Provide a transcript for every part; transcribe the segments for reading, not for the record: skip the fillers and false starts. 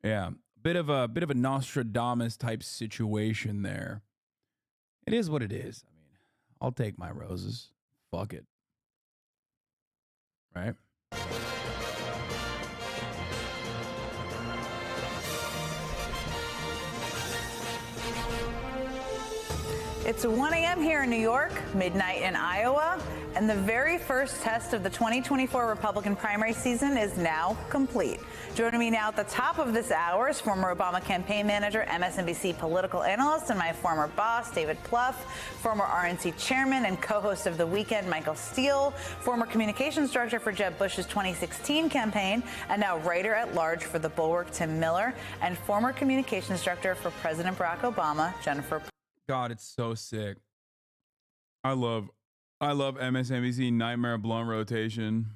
Yeah, bit of a Nostradamus type situation there. It is what it is. I mean, I'll take my roses. Fuck it. Right? It's 1 a.m. here in New York, midnight in Iowa, and the very first test of the 2024 Republican primary season is now complete. Joining me now at the top of this hour is former Obama campaign manager, MSNBC political analyst, and my former boss, David Plouffe, former RNC chairman and co-host of The Weekend, Michael Steele, former communications director for Jeb Bush's 2016 campaign, and now writer-at-large for The Bulwark, Tim Miller, and former communications director for President Barack Obama, Jennifer. God, it's so sick. I love MSNBC Nightmare Blunt Rotation.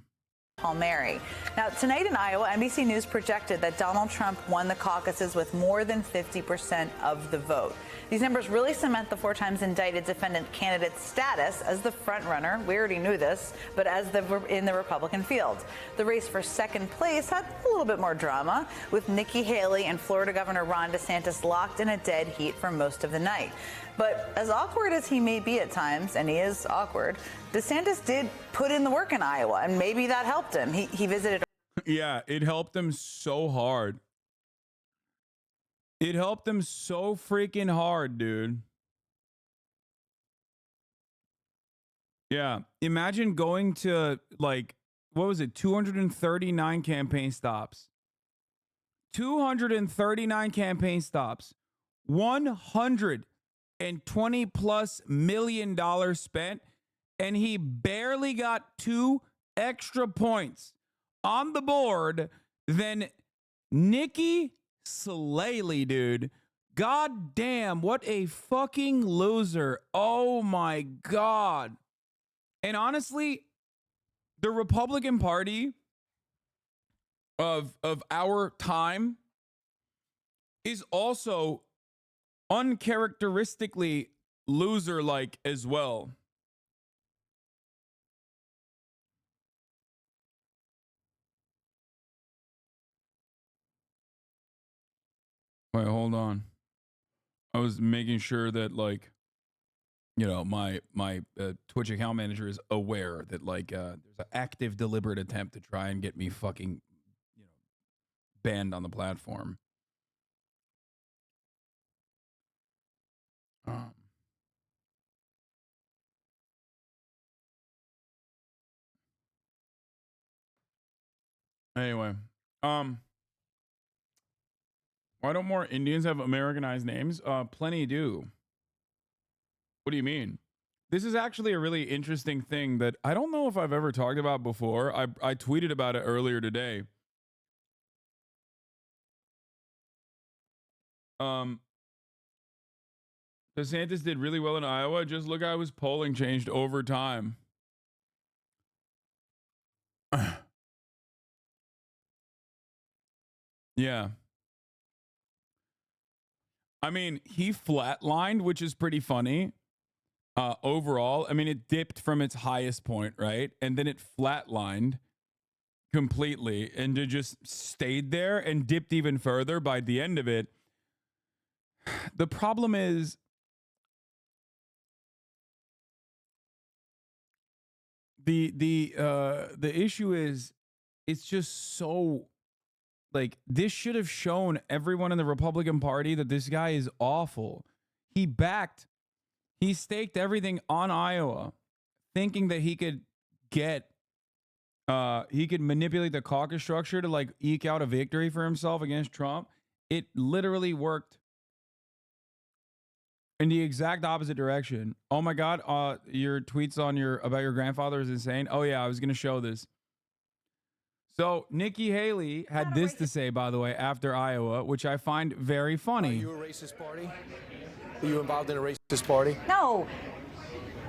Palmieri. Now, tonight in Iowa, NBC News projected that Donald Trump won the caucuses with more than 50% of the vote. These numbers really cement the 4 times indicted defendant candidate's status as the front runner. We already knew this, but in the Republican field. The race for second place had a little bit more drama, with Nikki Haley and Florida Governor Ron DeSantis locked in a dead heat for most of the night. But as awkward as he may be at times, and he is awkward, DeSantis did put in the work in Iowa, and maybe that helped him. He visited. Yeah, it helped him so hard. It helped him so freaking hard, dude. Yeah, imagine going to, like, what was it, 239 campaign stops. 239 campaign stops. $120+ million spent, and he barely got 2 extra points on the board than Nikki Haley, dude. God damn, what a fucking loser. Oh my God. And honestly, the Republican Party of our time is also uncharacteristically loser-like as well. Wait, hold on. I was making sure that, like, you know, my Twitch account manager is aware that, like, there's an active, deliberate attempt to try and get me fucking, you know, banned on the platform. Anyway, why don't more Indians have Americanized names? Plenty do. What do you mean? This is actually a really interesting thing that I don't know if I've ever talked about before. I tweeted about it earlier today. DeSantis did really well in Iowa. Just look how his polling changed over time. Yeah. I mean, he flatlined, which is pretty funny. Overall, I mean, it dipped from its highest point, right? And then it flatlined completely and it just stayed there and dipped even further by the end of it. The problem is the issue is it's just so, like, this should have shown everyone in the Republican Party that this guy is awful. He staked everything on Iowa, thinking that he could manipulate the caucus structure to, like, eke out a victory for himself against Trump. It literally worked in the exact opposite direction. Oh my God, your tweets about your grandfather is insane. Oh yeah, I was gonna show this. So Nikki Haley had this to say, by the way, after Iowa, which I find very funny. Are you a racist party? Are you involved in a racist party? No.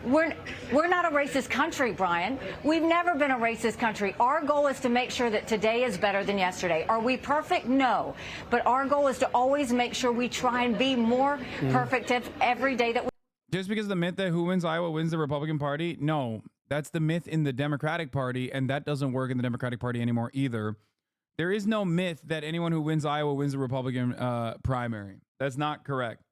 We're not a racist country, Brian. We've never been a racist country. Our goal is to make sure that today is better than yesterday. Are we perfect? No. But our goal is to always make sure we try and be more perfect every day that we... Just because the myth that who wins Iowa wins the Republican Party? No. That's the myth in the Democratic Party, and that doesn't work in the Democratic Party anymore either. There is no myth that anyone who wins Iowa wins the Republican primary. That's not correct.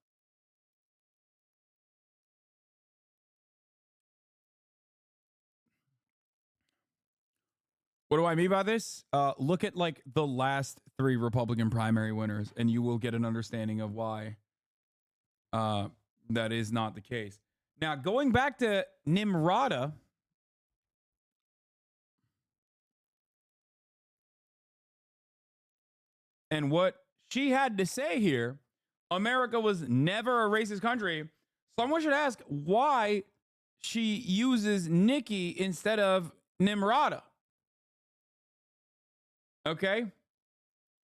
What do I mean by this? Look at like the last 3 Republican primary winners, and you will get an understanding of why that is not the case. Now, going back to Nimrata, and what she had to say here, America was never a racist country. Someone should ask why she uses Nikki instead of Nimrata. Okay?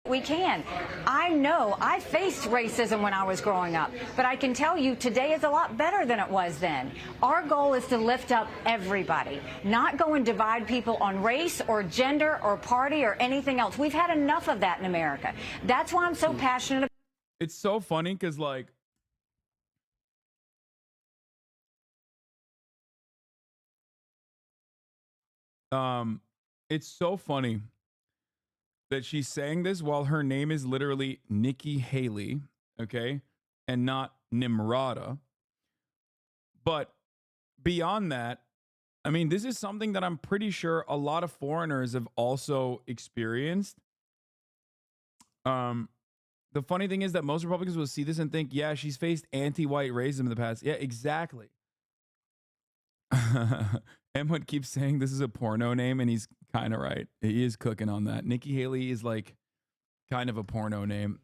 We can. I know I faced racism when I was growing up, but I can tell you today is a lot better than it was then. Our goal is to lift up everybody, not go and divide people on race or gender or party or anything else. We've had enough of that in America. That's why I'm so passionate. It's so funny because, like, it's so funny that she's saying this while her name is literally Nikki Haley, okay, and not Nimrata. But beyond that, I mean, this is something that I'm pretty sure a lot of foreigners have also experienced. The funny thing is that most Republicans will see this and think, yeah, she's faced anti-white racism in the past. Yeah, exactly. Emwood keeps saying this is a porno name, and he's kind of right. He is cooking on that. Nikki Haley is like kind of a porno name.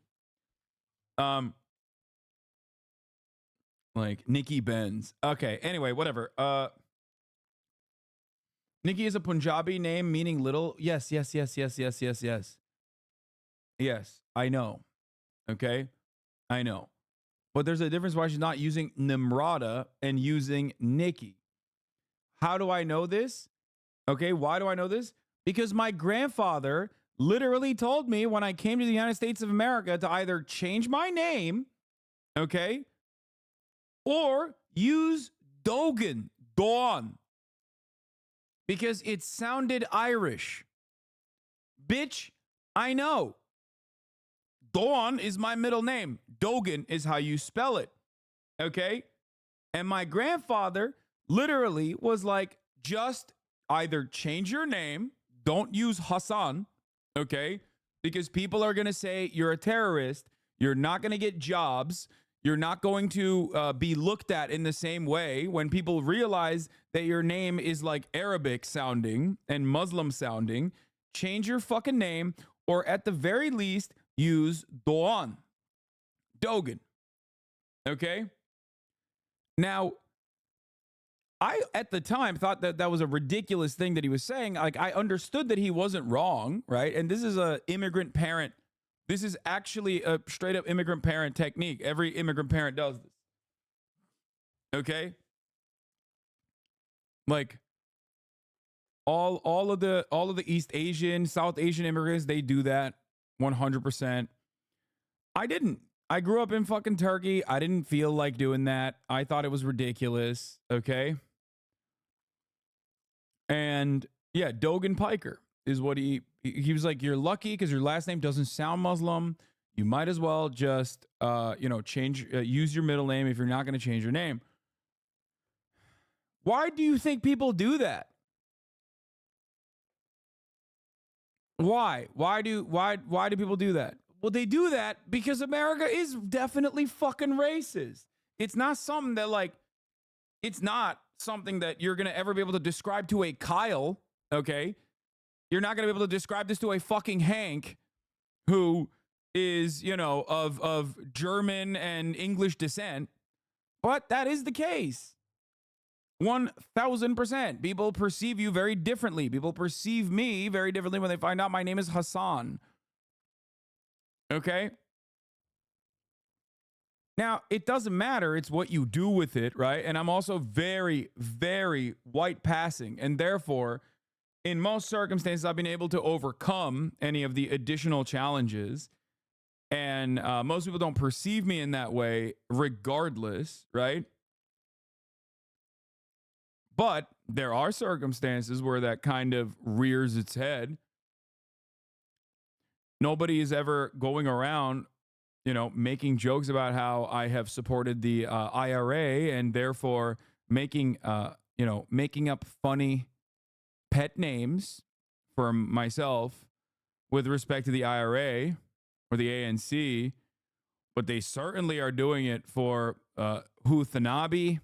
Like Nikki Benz. Okay, anyway, whatever. Nikki is a Punjabi name meaning little. Yes. Yes, I know. Okay, I know. But there's a difference why she's not using Nimrata and using Nikki. How do I know this? Okay, why do I know this? Because my grandfather literally told me when I came to the United States of America to either change my name, okay, or use Dawn, because it sounded Irish. Bitch, I know. Dawn is my middle name. Dogan is how you spell it. Okay? And my grandfather literally was like, just either change your name, don't use Hassan, okay? Because people are going to say you're a terrorist, you're not going to get jobs, you're not going to be looked at in the same way when people realize that your name is like Arabic sounding and Muslim sounding. Change your fucking name, or at the very least, use Dogan. Okay? Now, I, at the time, thought that that was a ridiculous thing that he was saying. Like, I understood that he wasn't wrong, right? And this is a immigrant parent. This is actually a straight up immigrant parent technique. Every immigrant parent does this. Okay? Like, all of the East Asian, South Asian immigrants, they do that 100%. I didn't. I grew up in fucking Turkey. I didn't feel like doing that. I thought it was ridiculous. Okay? And yeah, Dogan Piker is what he was like, you're lucky because your last name doesn't sound Muslim. You might as well just, change, use your middle name if you're not going to change your name. Why do you think people do that? Why? Why do people do that? Well, they do that because America is definitely fucking racist. It's not something that it's not something that you're going to ever be able to describe to a Kyle, okay? You're not going to be able to describe this to a fucking Hank who is, of German and English descent. But that is the case. 1000%. People perceive you very differently. People perceive me very differently when they find out my name is Hassan. Okay? Now, it doesn't matter. It's what you do with it, right? And I'm also very, very white passing. And therefore, in most circumstances, I've been able to overcome any of the additional challenges. And most people don't perceive me in that way regardless, right? But there are circumstances where that kind of rears its head. Nobody is ever going around, making jokes about how I have supported the IRA and therefore making up funny pet names for myself with respect to the IRA or the ANC, but they certainly are doing it for Hasanabi,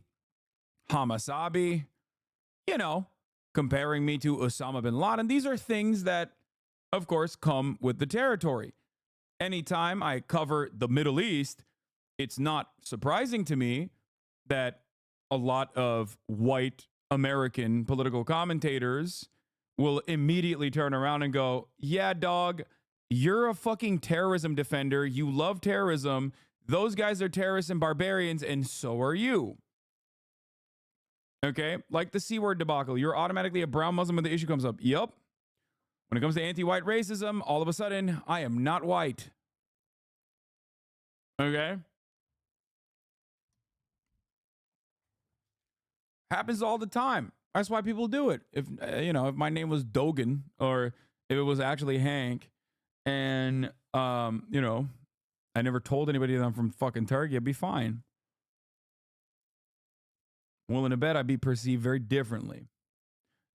Hasanabi, comparing me to Osama bin Laden. These are things that, of course, come with the territory. Anytime I cover the Middle East, it's not surprising to me that a lot of white American political commentators will immediately turn around and go, yeah, dog, you're a fucking terrorism defender. You love terrorism. Those guys are terrorists and barbarians, and so are you. Okay? Like the C-word debacle. You're automatically a brown Muslim when the issue comes up. Yup. When it comes to anti-white racism, all of a sudden, I am not white. Okay? Happens all the time. That's why people do it. If if my name was Dogan or if it was actually Hank and I never told anybody that I'm from fucking Turkey, I'd be fine. Willing to bet I'd be perceived very differently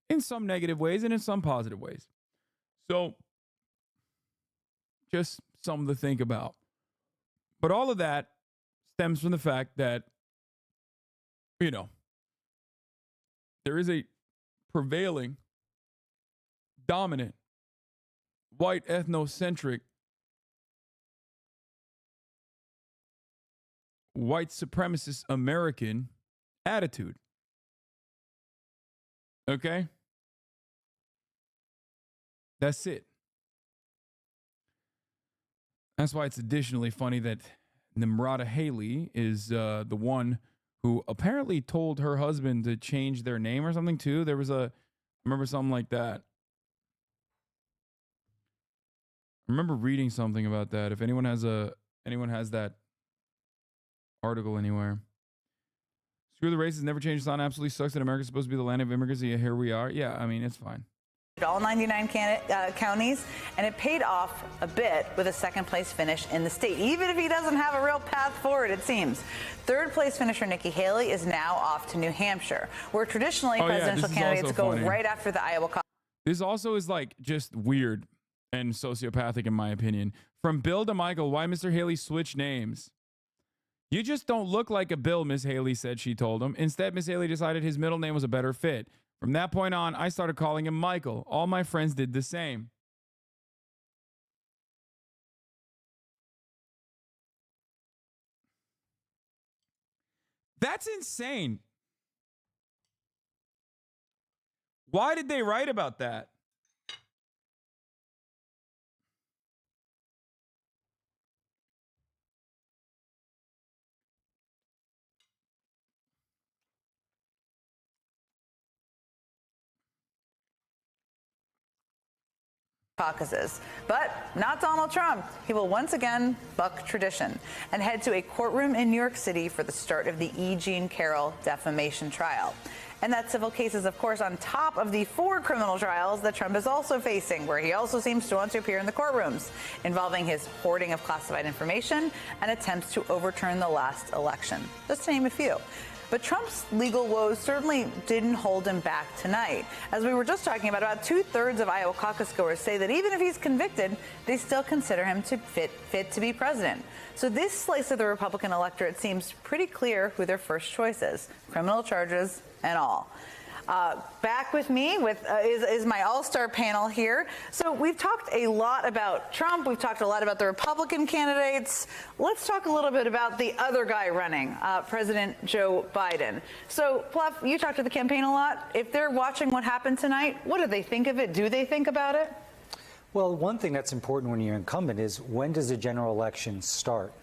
in some negative ways and in some positive ways. So just something to think about. But all of that stems from the fact that, there is a prevailing, dominant, white ethnocentric, white supremacist American attitude. Okay? That's it. That's why it's additionally funny that Nimrata Haley is the one who apparently told her husband to change their name or something too. There was I remember something like that. I remember reading something about that. If anyone has that article anywhere. Screw the races, never change. It absolutely sucks that America's supposed to be the land of immigrants. Yeah, here we are. Yeah, I mean, it's fine. All 99 counties, and it paid off a bit with a second place finish in the state, even if he doesn't have a real path forward, it seems. Third place finisher Nikki Haley is now off to New Hampshire, where traditionally presidential candidates go right after the Iowa caucus. This also is like just weird and sociopathic in my opinion. From Bill to Michael, why Mr. Haley switched names? You just don't look like a Bill, Miss Haley said, she told him. Instead, Miss Haley decided his middle name was a better fit. From that point on, I started calling him Michael. All my friends did the same. That's insane. Why did they write about that? Caucuses. But not Donald Trump. He will once again buck tradition and head to a courtroom in New York City for the start of the E. Jean Carroll defamation trial. And that civil case is, of course, on top of the 4 criminal trials that Trump is also facing, where he also seems to want to appear in the courtrooms, involving his hoarding of classified information and attempts to overturn the last election, just to name a few. But Trump's legal woes certainly didn't hold him back tonight. As we were just talking about 2/3 of Iowa caucus goers say that even if he's convicted, they still consider him to fit to be president. So this slice of the Republican electorate seems pretty clear who their first choice is, criminal charges and all. Back with me is my all-star panel here. So we've talked a lot about Trump. We've talked a lot about the Republican candidates. Let's talk a little bit about the other guy running, President Joe Biden. So, Pluff, you talked to the campaign a lot. If they're watching what happened tonight, what do they think of it? Do they think about it? Well, one thing that's important when you're incumbent is when does the general election start?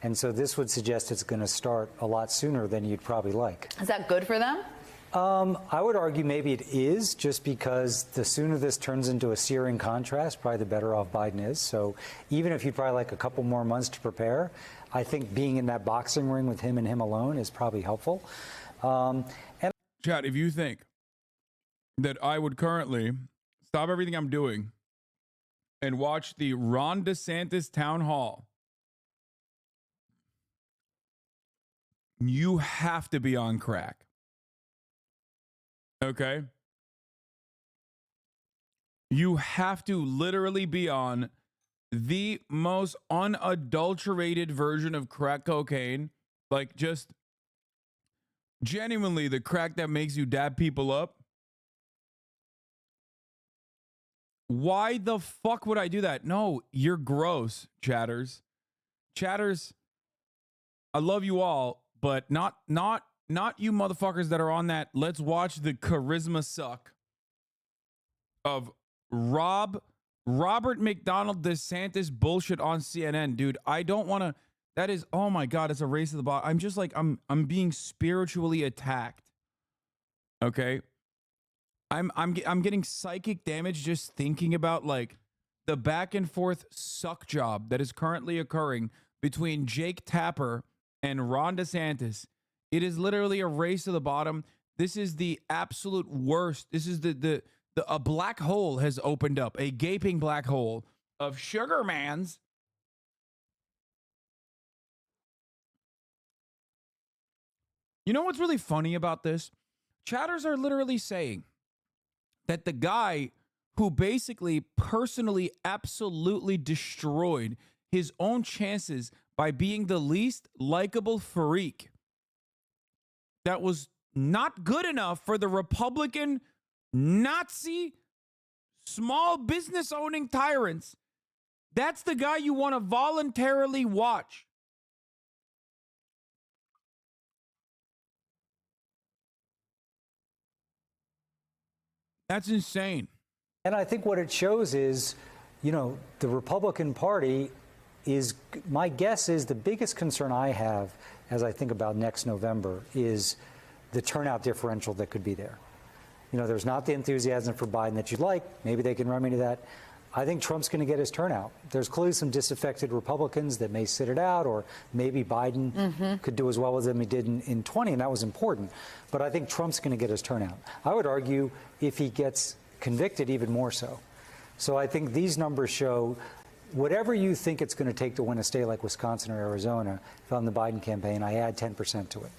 And so this would suggest it's going to start a lot sooner than you'd probably like. Is that good for them? I would argue maybe it is, just because the sooner this turns into a searing contrast, probably the better off Biden is. So even if you'd probably like a couple more months to prepare, I think being in that boxing ring with him and him alone is probably helpful. Chad, if you think that I would currently stop everything I'm doing and watch the Ron DeSantis town hall, you have to be on crack. Okay? You have to literally be on the most unadulterated version of crack cocaine. Like, just genuinely the crack that makes you dab people up. Why the fuck would I do that? No, you're gross, chatters. Chatters, I love you all, but not you motherfuckers that are on that let's watch the charisma suck of Robert McDonald DeSantis bullshit on CNN. Dude, I don't want to. That is, oh my God, it's a race to the bottom. I'm just like, I'm being spiritually attacked. Okay? I'm getting psychic damage just thinking about like the back and forth suck job that is currently occurring between Jake Tapper and Ron DeSantis. It is literally a race to the bottom. This is the absolute worst. This is a black hole has opened up, a gaping black hole of sugar mans. You know what's really funny about this? Chatters are literally saying that the guy who basically personally absolutely destroyed his own chances by being the least likable freak that was not good enough for the Republican Nazi small business owning tyrants, that's the guy you want to voluntarily watch. That's insane. And I think what it shows is, you know, the Republican Party is, my guess is the biggest concern I have as I think about next November is the turnout differential that could be there. You know, there's not the enthusiasm for Biden that you'd like. Maybe they can remedy that. I think Trump's going to get his turnout. There's clearly some disaffected Republicans that may sit it out, or maybe Biden could do as well as he did in 20, and that was important. But I think Trump's going to get his turnout. I would argue if he gets convicted, even more so. So I think these numbers show whatever you think it's going to take to win a state like Wisconsin or Arizona, if I'm the Biden campaign, I add 10% to it.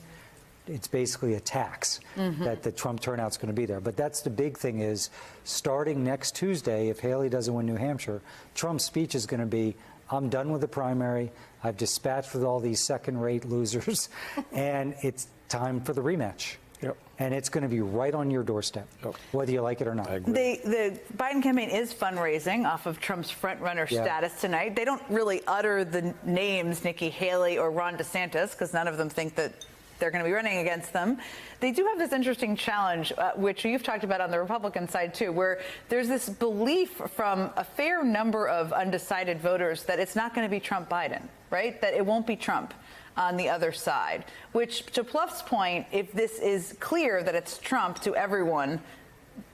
It's basically a tax that the Trump turnout's going to be there. But that's the big thing is, starting next Tuesday, if Haley doesn't win New Hampshire, Trump's speech is going to be, I'm done with the primary. I've dispatched with all these second-rate losers, and it's time for the rematch. Yep. And it's going to be right on your doorstep, whether you like it or not. The Biden campaign is fundraising off of Trump's front-runner status tonight. They don't really utter the names Nikki Haley or Ron DeSantis because none of them think that they're going to be running against them. They do have this interesting challenge, which you've talked about on the Republican side, too, where there's this belief from a fair number of undecided voters that it's not going to be Trump-Biden, right? That it won't be Trump on the other side, which, to Pluff's point, if this is clear that it's Trump to everyone,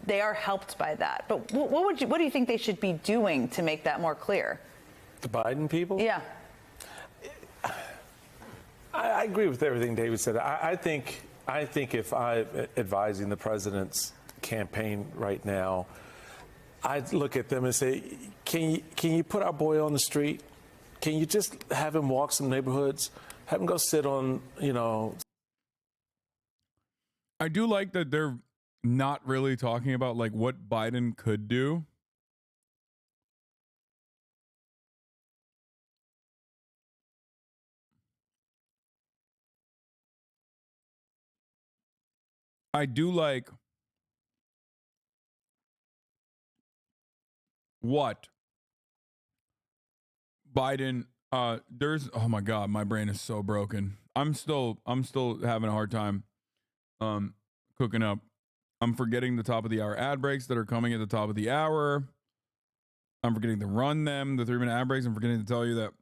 they are helped by that. But what do you think they should be doing to make that more clear? The Biden people? Yeah. I agree with everything David said. I think if I'm advising the president's campaign right now, I'd look at them and say, can you put our boy on the street? Can you just have him walk some neighborhoods? Have him go sit on, you know. I do like that they're not really talking about like what Biden could do. I do like what Biden there's, oh my God, my brain is so broken. I'm still having a hard time cooking up. I'm forgetting the top of the hour ad breaks that are coming at the top of the hour. I'm forgetting to run them, the 3-minute ad breaks. I'm forgetting to tell you that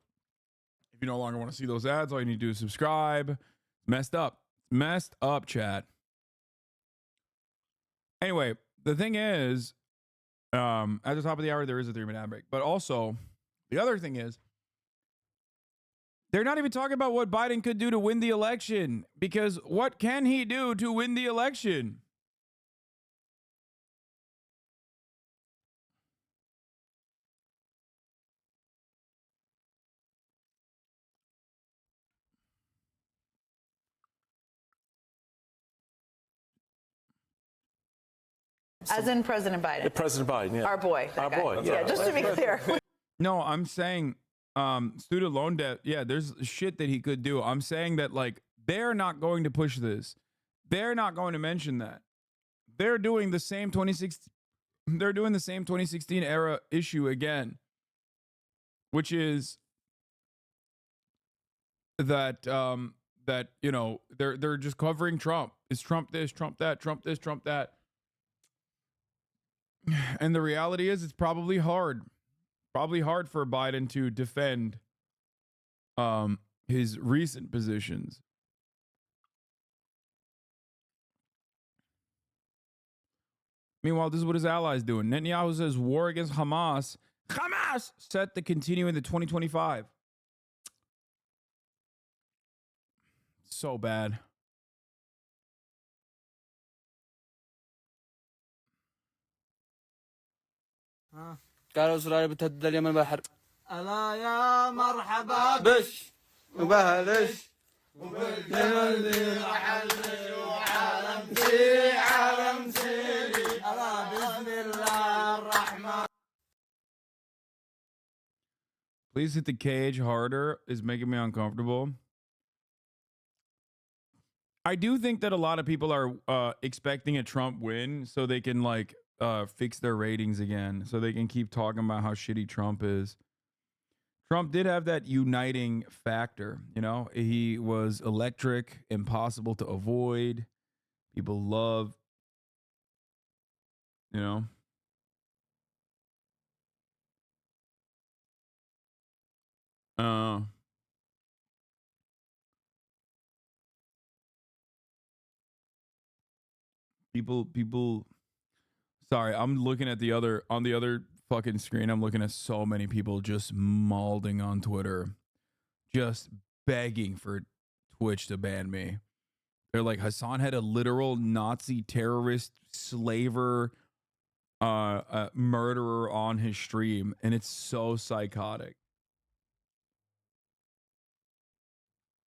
if you no longer want to see those ads, all you need to do is subscribe. Messed up, chat. Anyway, the thing is, at the top of the hour, there is a 3-minute ad break. But also, the other thing is, they're not even talking about what Biden could do to win the election. Because what can he do to win the election? As in President Biden. President Biden, yeah. Our boy. Our boy, Yeah, just to be clear. No, I'm saying student loan debt. Yeah, there's shit that he could do. I'm saying that, like, they're not going to push this. They're not going to mention that. They're doing the same 2016 era issue again, which is that that, you know, they're just covering Trump. It's Trump this, Trump that, Trump this, Trump that. And the reality is, it's probably hard for Biden to defend his recent positions. Meanwhile, this is what his allies doing. Netanyahu says war against Hamas set to continue into 2025. So bad. قالوا إسرائيل بتهدد اليمن بالحرب ألا يا مرحبا بش وبهلش وبالجلد رحلي وعالمتي عالمتي ألا بسم الله الرحمن. Please hit the cage harder is making me uncomfortable. I do think that a lot of people are expecting a Trump win so they can, like, fix their ratings again, so they can keep talking about how shitty Trump is. Trump did have that uniting factor, you know? He was electric, impossible to avoid. People love, you know? People sorry, I'm looking at on the other fucking screen, I'm looking at so many people just mauling on Twitter, just begging for Twitch to ban me. They're like, Hassan had a literal Nazi terrorist, slaver, murderer on his stream, and it's so psychotic.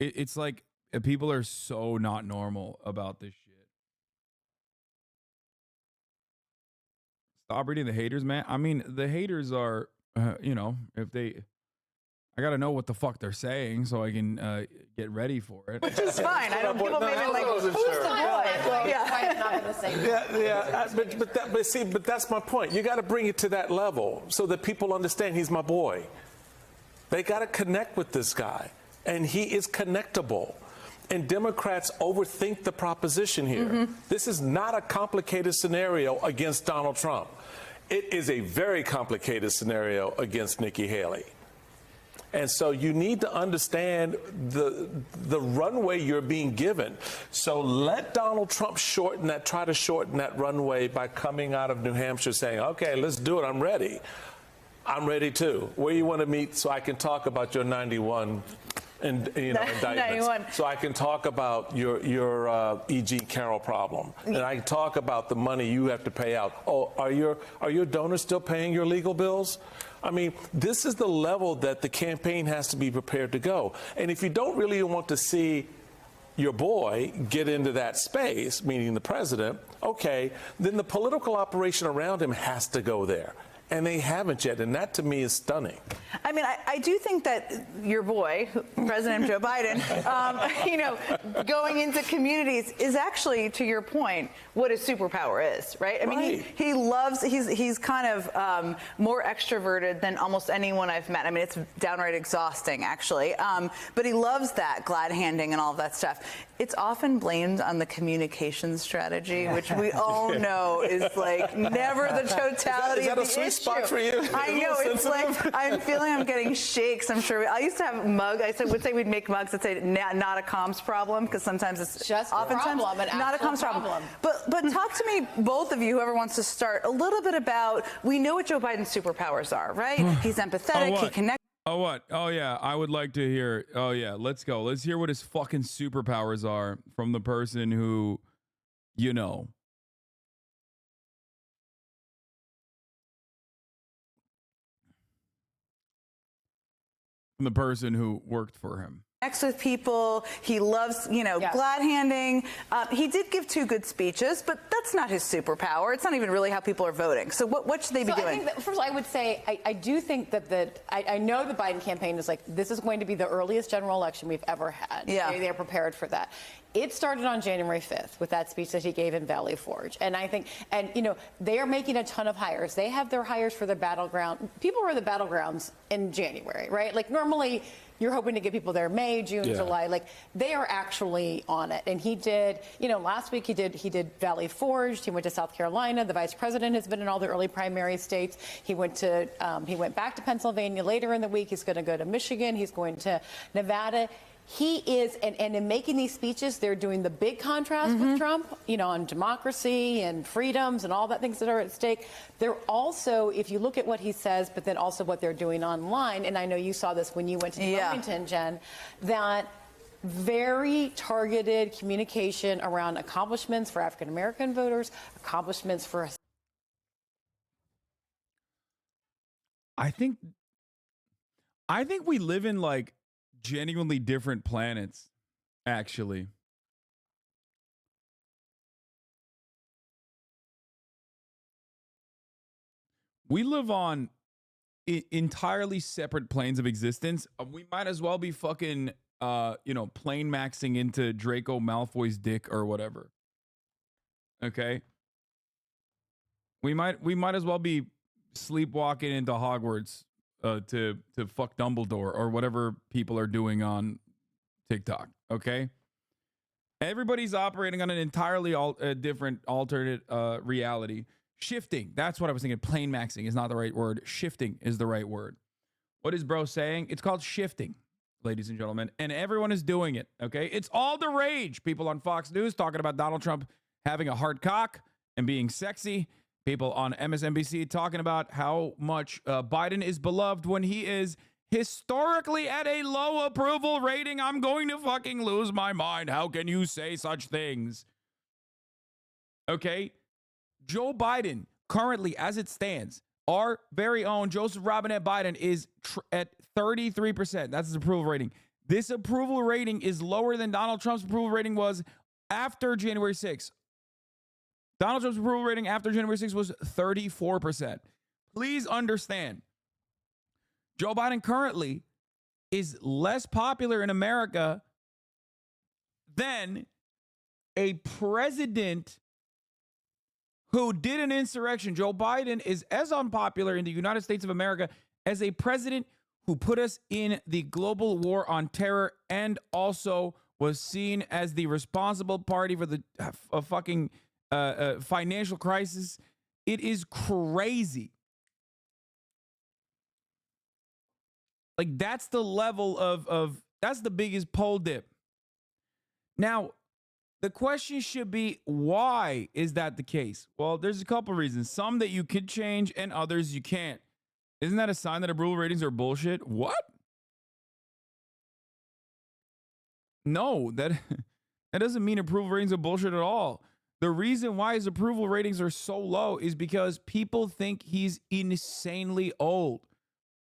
It's like people are so not normal about this shit. Stop reading the haters, man. I mean, the haters are, you know, if they, I got to know what the fuck they're saying so I can get ready for it. Which is fine. I don't, people may be like, who's the boy? Yeah, but that's my point. You got to bring it to that level so that people understand he's my boy. They got to connect with this guy, and he is connectable. And Democrats overthink the proposition here. Mm-hmm. This is not a complicated scenario against Donald Trump. It is a very complicated scenario against Nikki Haley. And so you need to understand the runway you're being given. So let Donald Trump try to shorten that runway by coming out of New Hampshire saying, okay, let's do it. I'm ready. I'm ready too. Where you want to meet so I can talk about your 91 indictments. 91. So I can talk about your E.G. Carroll problem, and I can talk about the money you have to pay out. Oh, are your donors still paying your legal bills? I mean, this is the level that the campaign has to be prepared to go. And if you don't really want to see your boy get into that space, meaning the president, okay, then the political operation around him has to go there. And they haven't yet, and that to me is stunning. I mean, I do think that your boy, President Joe Biden, you know, going into communities is actually, to your point, what his superpower is, right? I mean, he loves, he's kind of more extroverted than almost anyone I've met. I mean, it's downright exhausting, actually. But he loves that glad handing and all of that stuff. It's often blamed on the communication strategy, which we all know is like never the totality of the issue. Spot for you. I know, it's like I'm feeling I'm getting shakes. I'm sure. I used to have mug. Would say we'd make mugs that say not a comms problem, because sometimes it's just oftentimes not a comms problem. But talk to me, both of you, whoever wants to start, a little bit about, we know what Joe Biden's superpowers are, right? He's empathetic. He connects. Oh, what? Oh, yeah. I would like to hear. Oh, yeah. Let's go. Let's hear what his fucking superpowers are from the person who, you know. From the person who worked for him. Connects with people. He loves, glad handing. He did give 2 good speeches, but that's not his superpower. It's not even really how people are voting. So what should they be doing? I think that, first of all, I would say I do think that I know the Biden campaign is like, this is going to be the earliest general election we've ever had. Yeah. They're prepared for that. It started on January 5th with that speech that he gave in Valley Forge. And I think, they are making a ton of hires. They have their hires for the battleground. People were in the battlegrounds in January, right? Like normally you're hoping to get people there May, June, July. Like they are actually on it. And he did, last week he did Valley Forge. He went to South Carolina. The vice president has been in all the early primary states. He went back to Pennsylvania later in the week. He's going to go to Michigan. He's going to Nevada. He is, and in making these speeches, they're doing the big contrast with Trump, on democracy and freedoms and all that things that are at stake. They're also, if you look at what he says, but then also what they're doing online, and I know you saw this when you went to Wilmington, Jen, that very targeted communication around accomplishments for African-American voters, accomplishments for... I think we live in like genuinely different planets, actually. We live on entirely separate planes of existence. We might as well be fucking, plane maxing into Draco Malfoy's dick or whatever. Okay? We might as well be sleepwalking into Hogwarts to fuck Dumbledore or whatever people are doing on TikTok. Okay, everybody's operating on an entirely different alternate reality. Shifting. That's what I was thinking. Plane maxing is not the right word. Shifting is the right word. What is bro saying? It's called shifting, ladies and gentlemen, and everyone is doing it. Okay, it's all the rage. People on Fox News talking about Donald Trump having a hard cock and being sexy. People on MSNBC talking about how much Biden is beloved when he is historically at a low approval rating. I'm going to fucking lose my mind. How can you say such things? Okay. Joe Biden, currently as it stands, our very own Joseph Robinette Biden is at 33%. That's his approval rating. This approval rating is lower than Donald Trump's approval rating was after January 6th. Donald Trump's approval rating after January 6th was 34%. Please understand, Joe Biden currently is less popular in America than a president who did an insurrection. Joe Biden is as unpopular in the United States of America as a president who put us in the global war on terror and also was seen as the responsible party for the fucking financial crisis. It is crazy. Like that's the level of that's the biggest poll dip. Now, the question should be, why is that the case? Well, there's a couple reasons. Some that you could change and others you can't. Isn't that a sign that approval ratings are bullshit? What? No, that doesn't mean approval ratings are bullshit at all. The reason why his approval ratings are so low is because people think he's insanely old.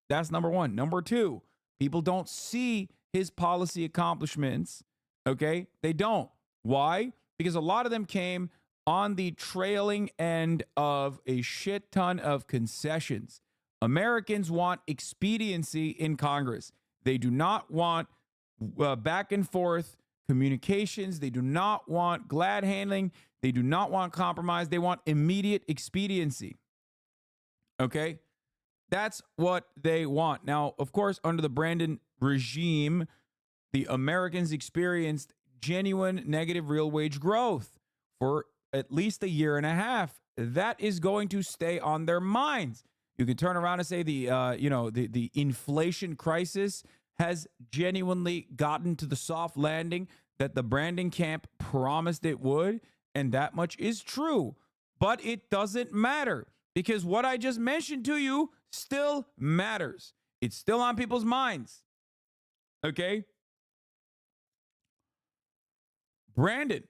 That's number one. Number two, people don't see his policy accomplishments. Okay? They don't. Why? Because a lot of them came on the trailing end of a shit ton of concessions. Americans want expediency in Congress. They do not want back and forth communications. They do not want glad handling. They do not want compromise. They want immediate expediency. Okay? That's what they want. Now, of course, under the Brandon regime, the Americans experienced genuine negative real wage growth for at least a year and a half. That is going to stay on their minds. You can turn around and say the inflation crisis has genuinely gotten to the soft landing that the Brandon camp promised it would, and that much is true. But it doesn't matter because what I just mentioned to you still matters. It's still on people's minds. Okay? Brandon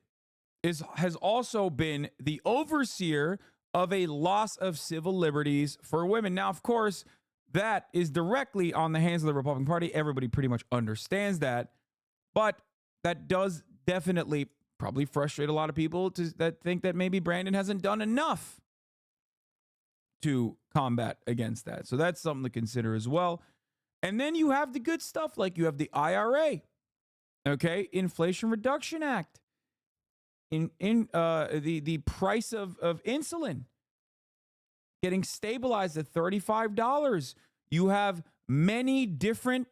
has also been the overseer of a loss of civil liberties for women. Now, of course, that is directly on the hands of the Republican Party. Everybody pretty much understands that. But that does definitely probably frustrate a lot of people that think that maybe Brandon hasn't done enough to combat against that. So that's something to consider as well. And then you have the good stuff, like you have the IRA, okay, Inflation Reduction Act, the price of insulin getting stabilized at $35. You have many different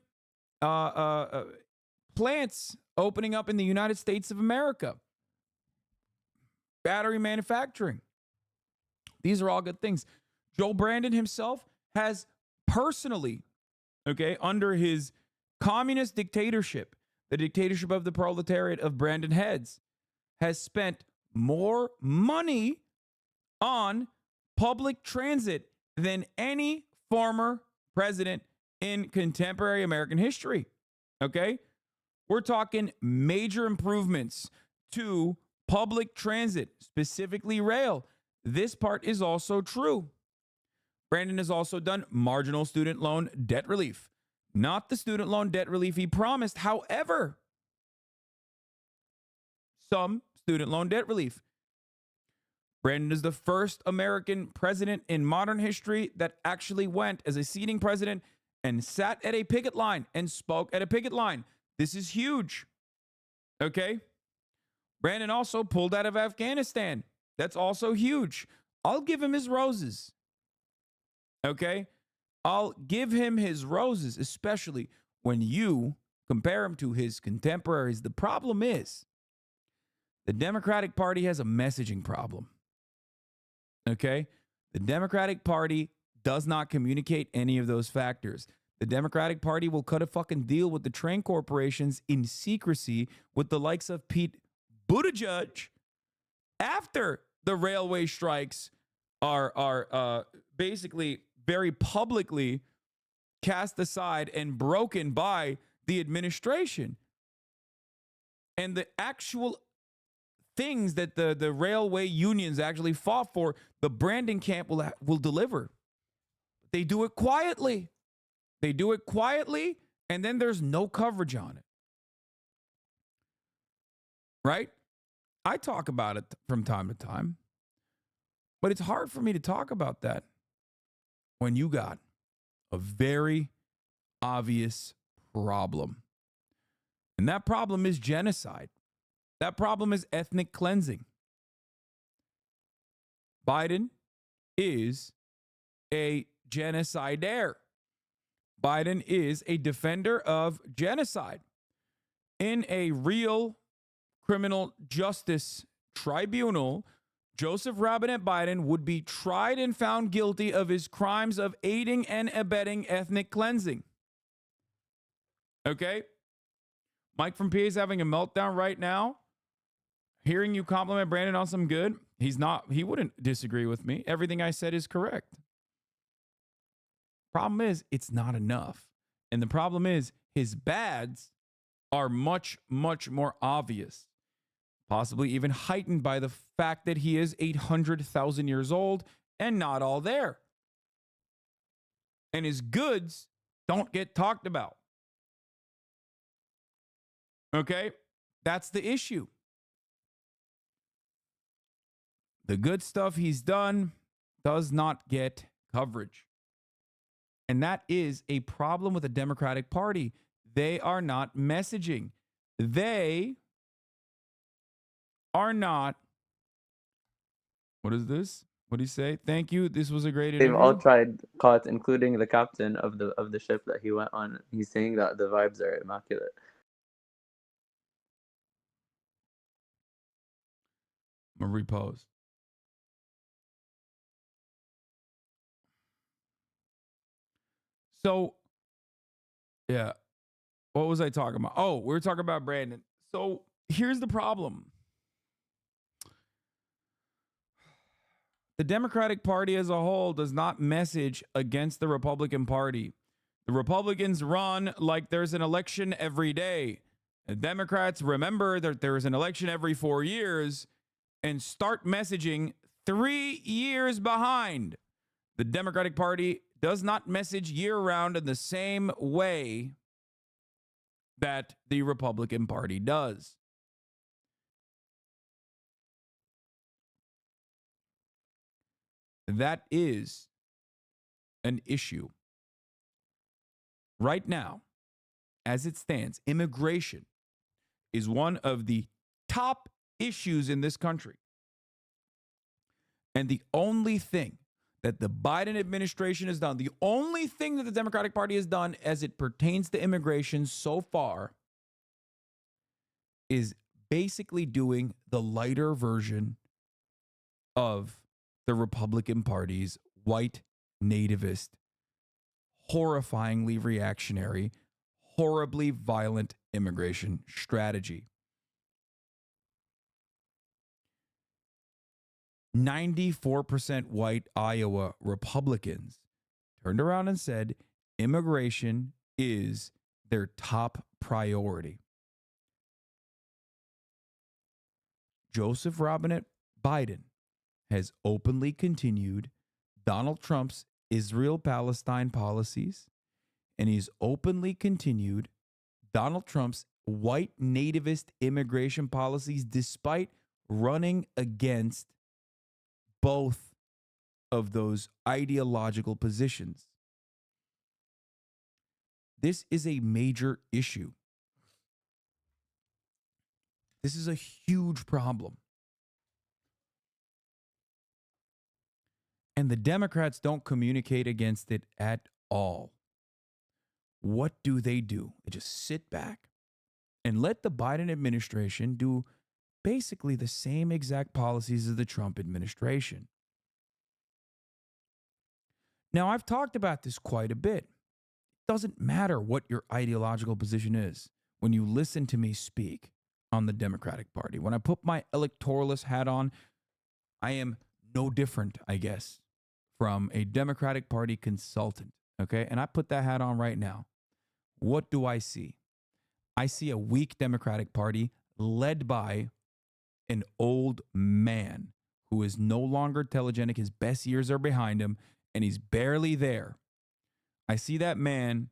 plants opening up in the United States of America. Battery manufacturing. These are all good things. Joe Brandon himself has personally, okay, under his communist dictatorship, the dictatorship of the proletariat of Brandon Heads, has spent more money on public transit than any former president in contemporary American history. Okay? We're talking major improvements to public transit, specifically rail. This part is also true. Brandon has also done marginal student loan debt relief, not the student loan debt relief he promised. However, some student loan debt relief. Brandon is the first American president in modern history that actually went as a sitting president and sat at a picket line and spoke at a picket line. This is huge. Okay? Brandon also pulled out of Afghanistan. That's also huge. I'll give him his roses. Okay? I'll give him his roses, especially when you compare him to his contemporaries. The problem is the Democratic Party has a messaging problem. Okay? The Democratic Party does not communicate any of those factors. The Democratic Party will cut a fucking deal with the train corporations in secrecy with the likes of Pete Buttigieg after the railway strikes are basically very publicly cast aside and broken by the administration. And the actual things that the railway unions actually fought for, the Brandon camp will deliver. They do it quietly. They do it quietly, and then there's no coverage on it. Right? I talk about it from time to time, but it's hard for me to talk about that when you got a very obvious problem. And that problem is genocide. That problem is ethnic cleansing. Biden is a genocidaire. Biden is a defender of genocide. In a real criminal justice tribunal, Joseph Robinette Biden would be tried and found guilty of his crimes of aiding and abetting ethnic cleansing. Okay? Mike from PA is having a meltdown right now. Hearing you compliment Brandon on some good, he wouldn't disagree with me. Everything I said is correct. Problem is, it's not enough. And the problem is, his bads are much, much more obvious. Possibly even heightened by the fact that he is 800,000 years old and not all there. And his goods don't get talked about. Okay? That's the issue. The good stuff he's done does not get coverage. And that is a problem with the Democratic Party. They are not messaging. They are not. What is this? What do you say? Thank you. This was a great interview. They've all tried caught, including the captain of the ship that he went on. He's saying that the vibes are immaculate. I'm gonna repost. So, yeah. What was I talking about? Oh, we were talking about Brandon. So here's the problem. The Democratic Party as a whole does not message against the Republican Party. The Republicans run like there's an election every day. The Democrats remember that there is an election every 4 years and start messaging 3 years behind. The Democratic Party does not message year-round in the same way that the Republican Party does. That is an issue. Right now, as it stands, immigration is one of the top issues in this country. And the only thing that the Biden administration has done, the only thing that the Democratic Party has done as it pertains to immigration so far, is basically doing the lighter version of the Republican Party's white nativist, horrifyingly reactionary, horribly violent immigration strategy. 94% white Iowa Republicans turned around and said immigration is their top priority. Joseph Robinette Biden has openly continued Donald Trump's Israel-Palestine policies, and he's openly continued Donald Trump's white nativist immigration policies despite running against both of those ideological positions. This is a major issue. This is a huge problem. And the Democrats don't communicate against it at all. What do? They just sit back and let the Biden administration do basically the same exact policies as the Trump administration. Now, I've talked about this quite a bit. It doesn't matter what your ideological position is when you listen to me speak on the Democratic Party. When I put my electoralist hat on, I am no different, I guess, from a Democratic Party consultant, okay? And I put that hat on right now. What do I see? I see a weak Democratic Party led by an old man who is no longer telegenic. His best years are behind him, and he's barely there. I see that man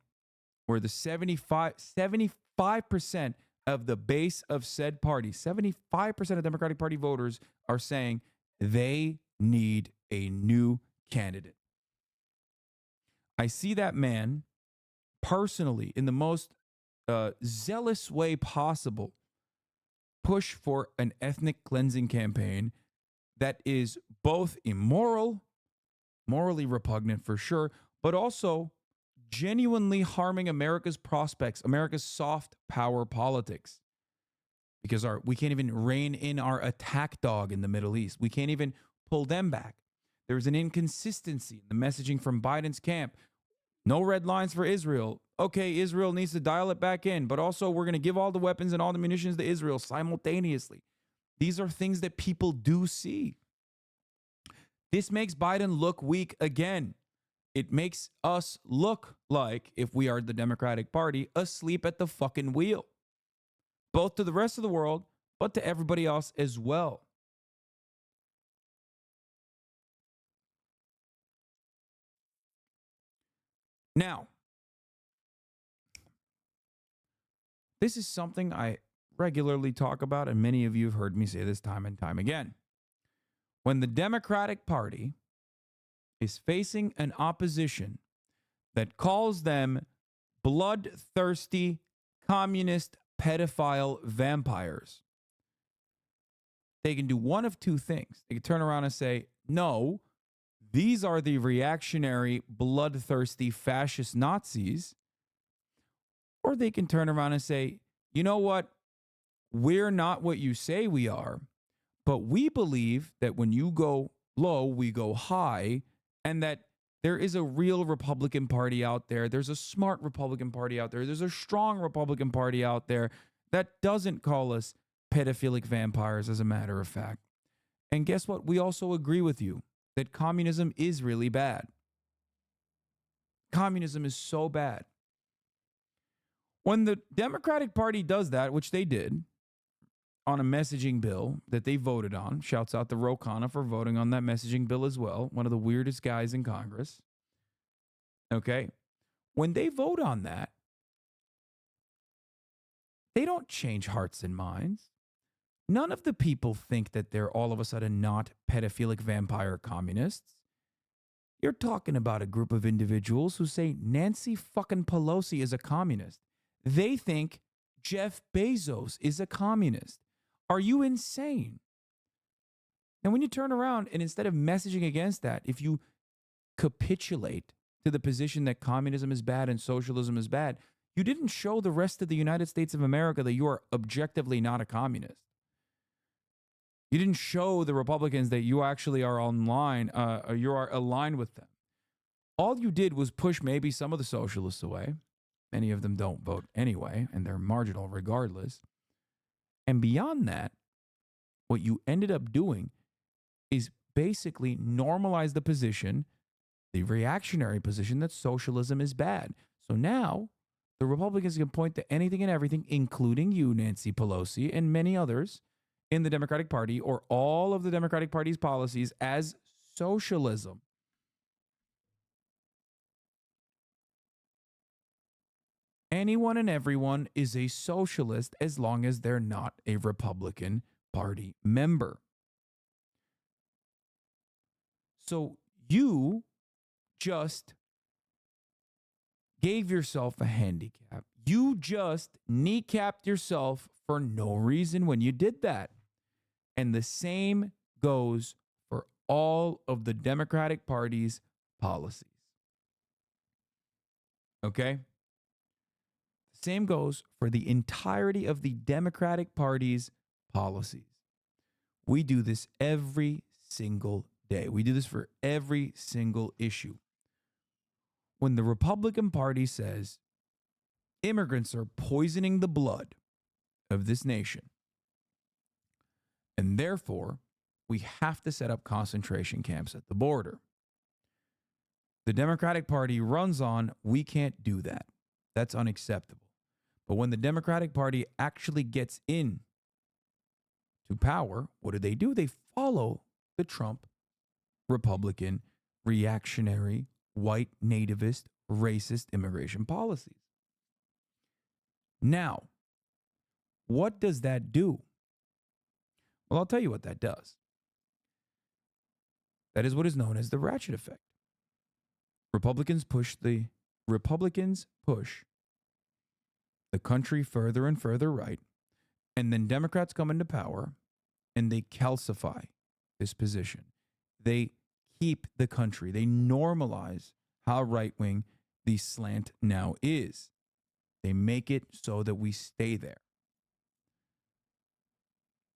where the 75% of the base of said party, 75% of Democratic Party voters are saying they need a new candidate. I see that man personally, in the most zealous way possible, push for an ethnic cleansing campaign that is both immoral, morally repugnant for sure, but also genuinely harming America's prospects, America's soft power politics. Because we can't even rein in our attack dog in the Middle East. We can't even pull them back. There's an inconsistency in the messaging from Biden's camp. No red lines for Israel. Okay, Israel needs to dial it back in, but also we're going to give all the weapons and all the munitions to Israel simultaneously. These are things that people do see. This makes Biden look weak again. It makes us look like, if we are the Democratic Party, asleep at the fucking wheel. Both to the rest of the world, but to everybody else as well. Now, this is something I regularly talk about, and many of you have heard me say this time and time again. When the Democratic Party is facing an opposition that calls them bloodthirsty, communist, pedophile vampires, they can do one of two things. They can turn around and say, no, these are the reactionary, bloodthirsty, fascist Nazis. Or they can turn around and say, you know what? We're not what you say we are, but we believe that when you go low, we go high, and that there is a real Republican Party out there. There's a smart Republican Party out there. There's a strong Republican Party out there that doesn't call us pedophilic vampires, as a matter of fact. And guess what? We also agree with you that communism is really bad. Communism is so bad. When the Democratic Party does that, which they did on a messaging bill that they voted on, shouts out to Ro Khanna for voting on that messaging bill as well, one of the weirdest guys in Congress. Okay? When they vote on that, They don't change hearts and minds. None of the people think that they're all of a sudden not pedophilic vampire communists. You're talking about a group of individuals who say Nancy fucking Pelosi is a communist. They think Jeff Bezos is a communist. Are you insane? And when you turn around and instead of messaging against that, if you capitulate to the position that communism is bad and socialism is bad, you didn't show the rest of the United States of America that you are objectively not a communist. You didn't show the Republicans that you actually are online, you are aligned with them. All you did was push maybe some of the socialists away. Many of them don't vote anyway, and they're marginal regardless. And beyond that, what you ended up doing is basically normalize the position, the reactionary position that socialism is bad. So now the Republicans can point to anything and everything, including you, Nancy Pelosi, and many others in the Democratic Party or all of the Democratic Party's policies as socialism. Anyone and everyone is a socialist as long as they're not a Republican Party member. So you just gave yourself a handicap. You just kneecapped yourself for no reason when you did that. And the same goes for all of the Democratic Party's policies. Okay? Same goes for the entirety of the Democratic Party's policies. We do this every single day. We do this for every single issue. When the Republican Party says immigrants are poisoning the blood of this nation, and therefore we have to set up concentration camps at the border, the Democratic Party runs on, we can't do that. That's unacceptable. But when the Democratic Party actually gets in to power, what do? They follow the Trump Republican reactionary, white nativist, racist immigration policies. Now, what does that do? Well, I'll tell you what that does. That is what is known as the ratchet effect. Republicans push the country further and further right, and then Democrats come into power and they calcify this position. They keep the country. They normalize how right-wing the slant now is. They make it so that we stay there.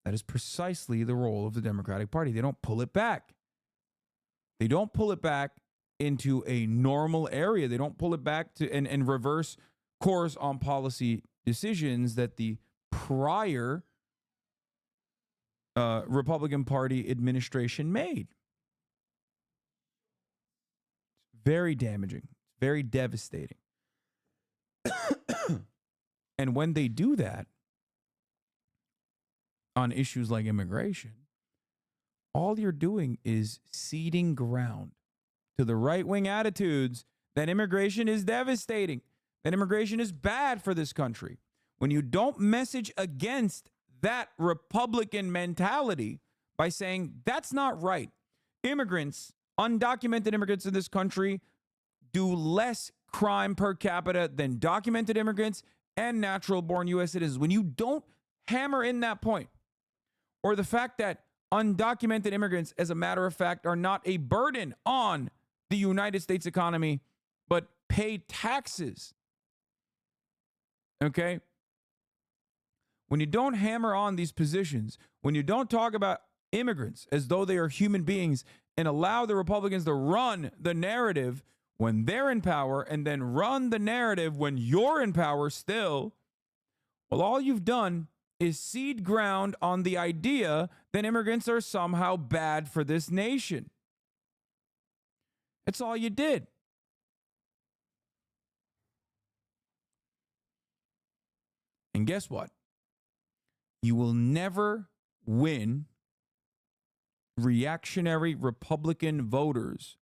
That is precisely the role of the Democratic Party. They don't pull it back. They don't pull it back into a normal area. They don't pull it back to and reverse course on policy decisions that the prior Republican Party administration made. Very damaging, very devastating. And when they do that on issues like immigration, all you're doing is ceding ground to the right-wing attitudes that immigration is devastating, that immigration is bad for this country. When you don't message against that Republican mentality by saying that's not right, immigrants, undocumented immigrants in this country do less crime per capita than documented immigrants and natural-born U.S. citizens. When you don't hammer in that point, or the fact that undocumented immigrants, as a matter of fact, are not a burden on the United States economy, but pay taxes. Okay? When you don't hammer on these positions, when you don't talk about immigrants as though they are human beings and allow the Republicans to run the narrative when they're in power and then run the narrative when you're in power still, well, all you've done is cede ground on the idea that immigrants are somehow bad for this nation. That's all you did. And guess what? You will never win reactionary Republican voters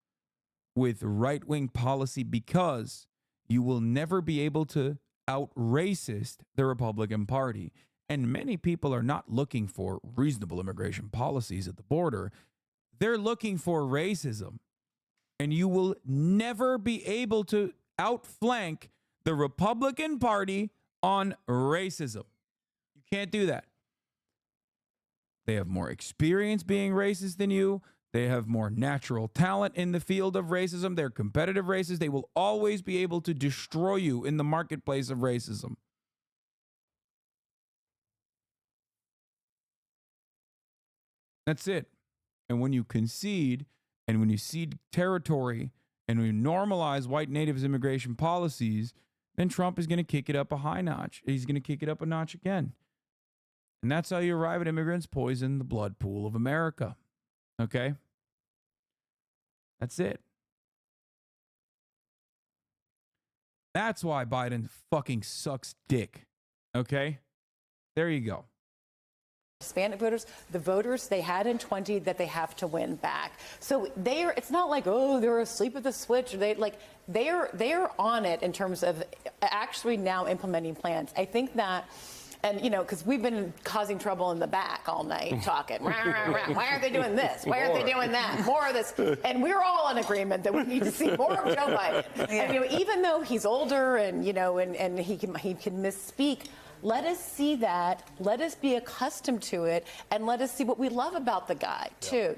with right-wing policy because you will never be able to out racist the Republican Party. And many people are not looking for reasonable immigration policies at the border. They're looking for racism. And you will never be able to outflank the Republican Party on racism. You can't do that. They have more experience being racist than you. They have more natural talent in the field of racism. They're competitive racists. They will always be able to destroy you in the marketplace of racism. That's it. And when you concede and when you cede territory and when you normalize white natives immigration policies, then Trump is going to kick it up a high notch. He's going to kick it up a notch again. And that's how you arrive at immigrants poison the blood pool of America. Okay? That's it. That's why Biden fucking sucks dick. Okay? There you go. Hispanic voters, the voters they had in 20 that they have to win back. So it's not like, oh, they're asleep at the switch. They're on it in terms of actually now implementing plans. I think that, and because we've been causing trouble in the back all night talking. Why aren't they doing this? Why aren't they doing that? More of this. And we're all in agreement that we need to see more of Joe Biden. Yeah. And even though he's older and and he can misspeak, let us see that. Let us be accustomed to it, and let us see what we love about the guy too.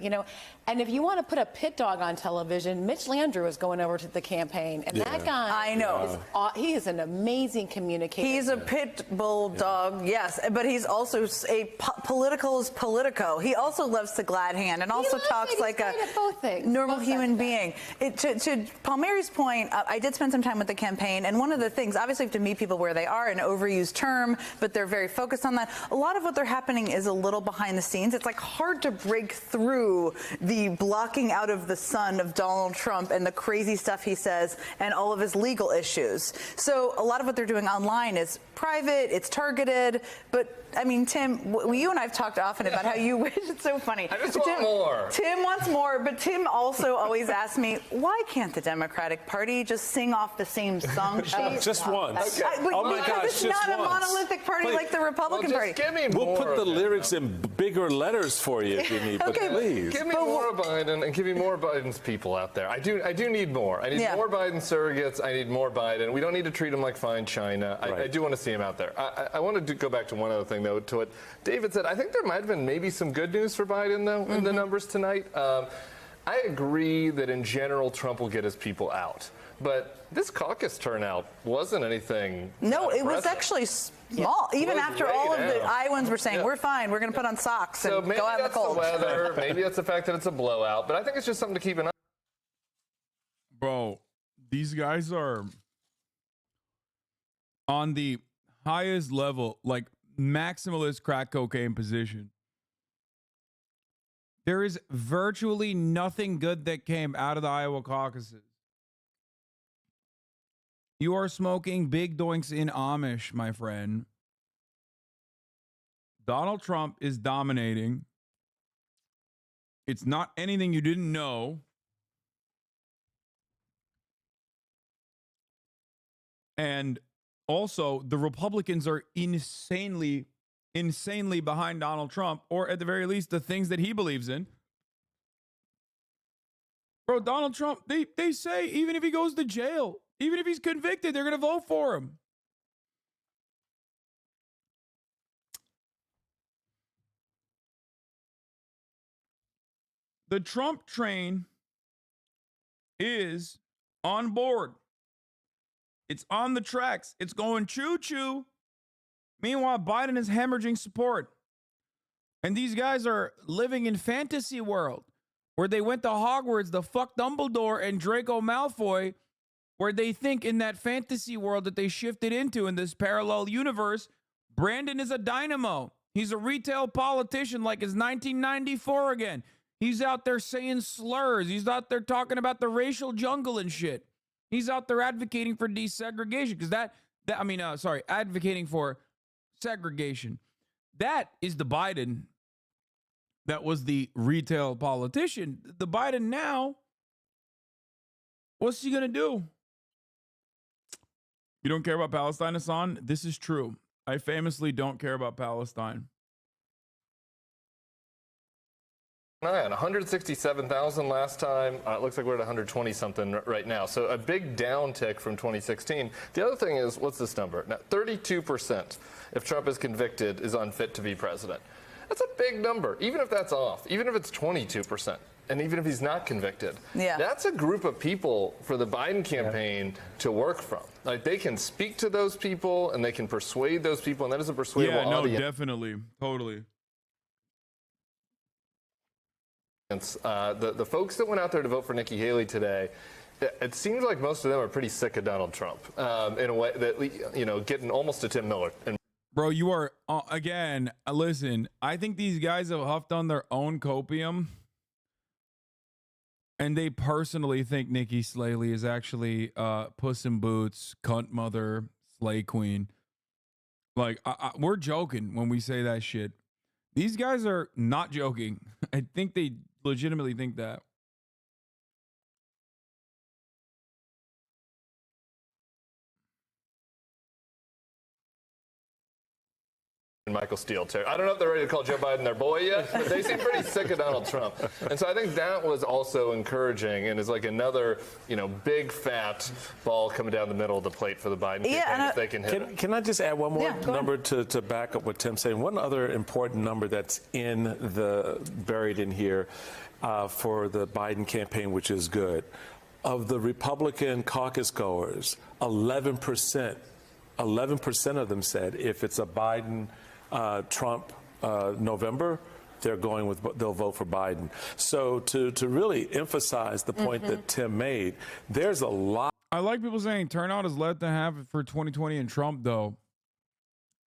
And if you want to put a pit dog on television, Mitch Landrieu is going over to the campaign, and that guy, I know, he is an amazing communicator. He's a pit bull dog, yes, but he's also political is politico. He also loves to glad hand and also talks like a normal human being. To Palmieri's point, I did spend some time with the campaign, and one of the things, obviously, you have to meet people where they are, an overused term, but they're very focused on that. A lot of what they're happening is a little behind the scenes. It's like hard to break through the blocking out of the sun of Donald Trump and the crazy stuff he says and all of his legal issues. So a lot of what they're doing online is private, it's targeted, but I mean, Tim, you and I have talked often about how you wish. It's so funny. I just want more. Tim wants more, but Tim also always asks me, why can't the Democratic Party just sing off the same song sheet? Just once. Okay. Oh my gosh, it's just not once. a monolithic party like the Republican Party. Give me We'll more put the of lyrics in bigger letters for you if you need, but please. Give me more of Biden and give me more Biden's people out there. I do need more. I need more Biden surrogates. I need more Biden. We don't need to treat him like fine China. I do want to see him out there. I want to go back to one other thing, though, to what David said. I think there might have been maybe some good news for Biden, though, in the numbers tonight. I agree that in general Trump will get his people out. But this caucus turnout wasn't anything. No, it was actually small. Even after all of the Iowans were saying, we're fine, we're going to put on socks and go out in the cold. Maybe that's the weather. Maybe that's the fact that it's a blowout. But I think it's just something to keep an eye on. Bro, these guys are on the highest level, like maximalist crack cocaine position. There is virtually nothing good that came out of the Iowa caucuses. You are smoking big doinks in Amish, my friend. Donald Trump is dominating. It's not anything you didn't know. And also, the Republicans are insanely behind Donald Trump, or at the very least, the things that he believes in. Bro, Donald Trump, they say even if he goes to jail, even if he's convicted, they're going to vote for him. The Trump train is on board. It's on the tracks. It's going choo-choo. Meanwhile, Biden is hemorrhaging support. And these guys are living in fantasy world where they went to Hogwarts, the fuck Dumbledore and Draco Malfoy, where they think in that fantasy world that they shifted into in this parallel universe, Brandon is a dynamo. He's a retail politician like it's 1994 again. He's out there saying slurs. He's out there talking about the racial jungle and shit. He's out there advocating for desegregation because advocating for segregation. That is the Biden that was the retail politician. The Biden now, what's he going to do? You don't care about Palestine, Hassan? This is true. I famously don't care about Palestine. 167,000 last time. It looks like we're at 120 something right now. So a big downtick from 2016. The other thing is, what's this number? Now, 32%, if Trump is convicted, is unfit to be president. That's a big number, even if that's off, even if it's 22%. And even if he's not convicted, that's a group of people for the Biden campaign to work from. Like, they can speak to those people and they can persuade those people, and that is a persuadable audience. Yeah, no, definitely, totally. The folks that went out there to vote for Nikki Haley today, it seems like most of them are pretty sick of Donald Trump in a way that, you know, getting almost to Tim Miller. And bro, you are again. Listen, I think these guys have huffed on their own copium. And they personally think Nikki Haley is actually Puss in Boots, cunt mother, slay queen. Like, we're joking when we say that shit. These guys are not joking. I think they legitimately think that. Michael Steele, too. I don't know if they're ready to call Joe Biden their boy yet, but they seem pretty sick of Donald Trump. And so I think that was also encouraging and is like another, you know, big fat ball coming down the middle of the plate for the Biden campaign if they can hit it. Can I just add one more number to back up what Tim's saying? One other important number that's buried in here for the Biden campaign, which is good. Of the Republican caucus goers, 11% of them said if it's a Biden Trump November, they'll vote for Biden. So to really emphasize the point that Tim made, there's a lot. I like people saying turnout is less than half for 2020 and Trump, though.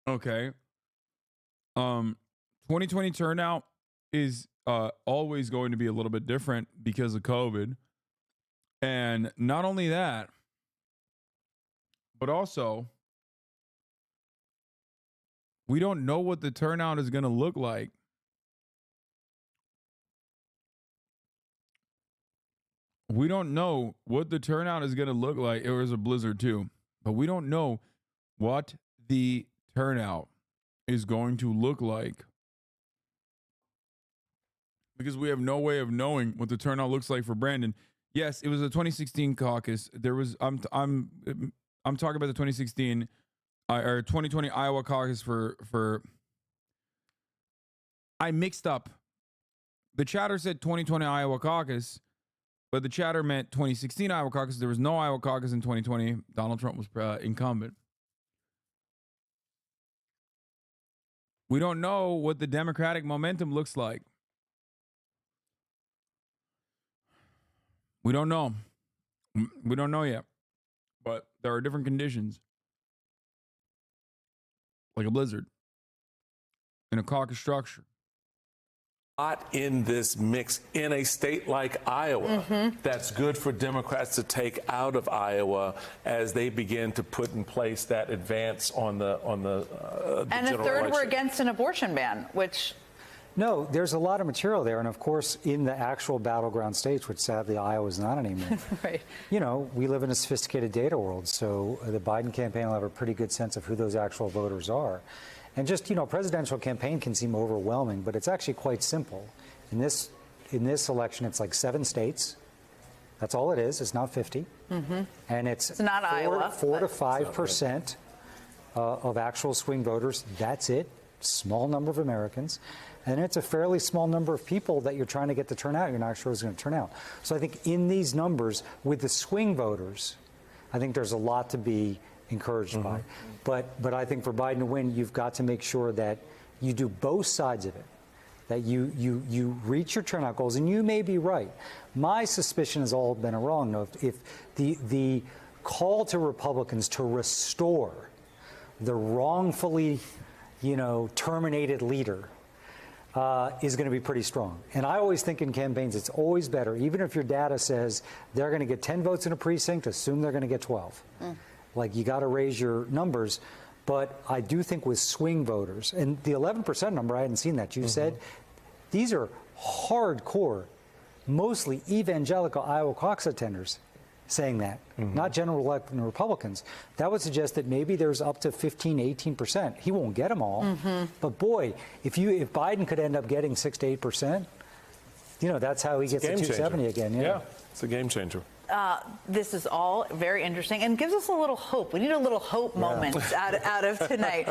Okay. 2020 turnout is always going to be a little bit different because of COVID. And not only that, but also, we don't know what the turnout is going to look like. We don't know what the turnout is going to look like. It was a blizzard too, but we don't know what the turnout is going to look like because we have no way of knowing what the turnout looks like for Brandon. Yes, it was a 2016 caucus. There was I'm talking about the 2016 or 2020 Iowa caucus for I mixed up. The chatter said 2020 Iowa caucus, but the chatter meant 2016 Iowa caucus. There was no Iowa caucus in 2020. Donald Trump was incumbent. We don't know what the Democratic momentum looks like. We don't know. We don't know yet. But there are different conditions. Like a blizzard. In a caucus structure. Lot in this mix in a state like Iowa that's good for Democrats to take out of Iowa as they begin to put in place that advance on the and a third election. were against an abortion ban, which no, there's a lot of material there, and of course in the actual battleground states, which sadly Iowa is not anymore. right. You know, we live in a sophisticated data world, so the Biden campaign will have a pretty good sense of who those actual voters are. And just, you know, presidential campaign can seem overwhelming, but it's actually quite simple. In this election, it's like 7 states. That's all it is. It's not 50. And it's not Iowa. 4 to 5% of actual swing voters. That's it. Small number of Americans. And it's a fairly small number of people that you're trying to get to turn out. You're not sure who's going to turn out. So I think in these numbers, with the swing voters, I think there's a lot to be encouraged by. But I think for Biden to win, you've got to make sure that you do both sides of it, that you reach your turnout goals. And you may be right. My suspicion has all been wrong. Though, if the call to Republicans to restore the wrongfully, terminated leader is going to be pretty strong. And I always think in campaigns, it's always better, even if your data says they're going to get 10 votes in a precinct, assume they're going to get 12. Like, you got to raise your numbers. But I do think with swing voters, and the 11% number, I hadn't seen that. You said these are hardcore, mostly evangelical Iowa caucus attenders. saying that, not general elected Republicans. That would suggest that maybe there's up to 15, 18%. He won't get them all, but boy, if Biden could end up getting 6 to 8%, that's how he gets to 270 again. Yeah, it's a game changer. This is all very interesting and gives us a little hope. We need a little hope moment out of tonight.